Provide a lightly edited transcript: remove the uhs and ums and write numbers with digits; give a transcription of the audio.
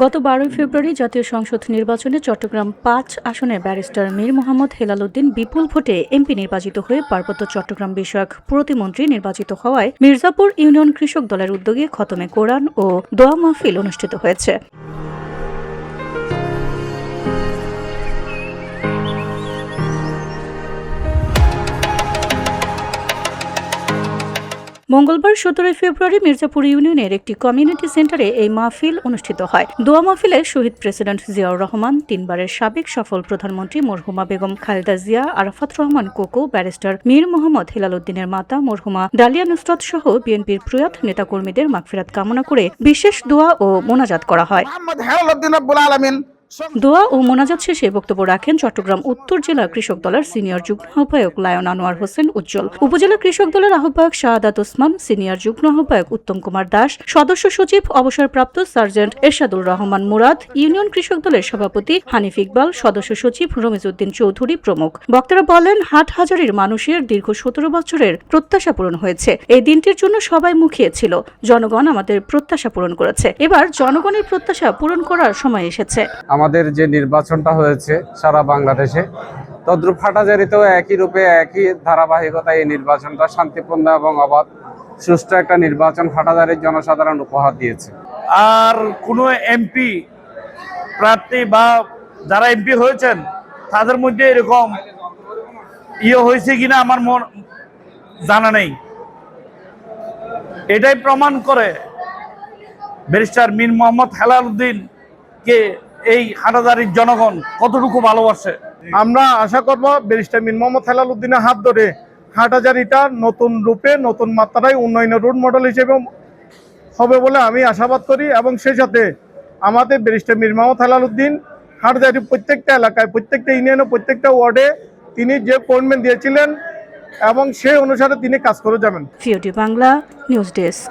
গত 12 ফেব্রুয়ারি জাতীয় সংসদ নির্বাচনে চট্টগ্রাম 5 আসনে ব্যারিস্টার মীর মোহাম্মদ হেলাল উদ্দিন বিপুল ভোটে এমপি নির্বাচিত হয়ে পার্বত্য চট্টগ্রাম বিষয়ক প্রতিমন্ত্রী নির্বাচিত হওয়ায় মির্জাপুর ইউনিয়ন কৃষক দলের উদ্যোগে খতমে কোরআন ও দোয়া মাহফিল অনুষ্ঠিত হয়েছে। মঙ্গলবার 17 ফেব্রুয়ারি মির্জাপুর ইউনিয়নের একটি কমিউনিটি সেন্টারে এই মাহফিল অনুষ্ঠিত হয়। দোয়া মাহফিলে শহীদ প্রেসিডেন্ট জিয়াউর রহমান, 3 বারের সাবেক সফল প্রধানমন্ত্রী মরহুমা বেগম খালেদা জিয়া, আরাফাত রহমান কোকো, ব্যারিস্টার মীর মোহাম্মদ হেলাল উদ্দিনের মাতা মরহুমা ডালিয়া নুসরাত সহ বিএনপির প্রয়াত নেতাকর্মীদের মাগফিরাত কামনা করে বিশেষ দোয়া ও মোনাজাত করা হয়। দোয়া ও মোনাজাত শেষে বক্তব্য রাখেন চট্টগ্রাম উত্তর জেলা কৃষক দলের সিনিয়র যুগ্ম আহ্বায়ক লায়ন আনোয়ার হোসেন উজ্জ্বল, উপজেলা কৃষক দলের আহ্বায়ক শাহাদাত ওসমান, সিনিয়র যুগ্ম আহ্বায়ক উত্তম কুমার দাস, সদস্য সচিব অবসরপ্রাপ্ত সার্জেন্ট এরশাদুর রহমান মুরাদ, ইউনিয়ন কৃষক দলের সভাপতি হানিফ ইকবাল, সদস্য সচিব রমিজ উদ্দিন চৌধুরী প্রমুখ। বক্তারা বলেন, হাটহাজারীর মানুষের দীর্ঘ 17 বছরের প্রত্যাশা পূরণ হয়েছে। এই দিনটির জন্য সবাই মুখিয়ে ছিল। জনগণ আমাদের প্রত্যাশা পূরণ করেছে। এবার জনগণের প্রত্যাশা পূরণ করার সময় এসেছে। আমাদের যে নির্বাচনটা হয়েছে সারা বাংলাদেশে, তদ্রুপ হাটহাজারীতেও একই রূপে একই ধারাবাহিকতায় এই নির্বাচনটা শান্তিপূর্ণ এবং অবাধ সুষ্ঠু একটা নির্বাচন হাটহাজারীর জনসাধারণ উপহার দিয়েছে। আর কোনো এমপি প্রার্থী বা যারা এমপি হয়েছেন তাদের মধ্যে এরকম হয়েছে কিনা আমার জানা নেই। এটাই প্রমাণ করে ব্যারিস্টার মীর মোহাম্মদ হেলাল উদ্দিনকে এই হাটহাজারীর জনগণ কতটুকু ভালোবাসে। আমরা আশা করব ব্যারিস্টার মীর মোহাম্মদ হেলাল উদ্দিনের হাত ধরে হাটহাজারীটা নতুন রূপে নতুন মাত্রায় উন্নয়নের রোল মডেল হিসেবে হবে বলে আমি আশাবাদ করি। এবং সেই সাথে আমাদের ব্যারিস্টার মীর মোহাম্মদ হেলাল উদ্দিন হাটহাজারীর প্রত্যেকটা এলাকায়, প্রত্যেকটা ইউনিয়নে, প্রত্যেকটা ওয়ার্ডে তিনি যে কমিটমেন্ট দিয়েছিলেন এবং সেই অনুসারে তিনি কাজ করে যাবেন। VOD Bangla news desk.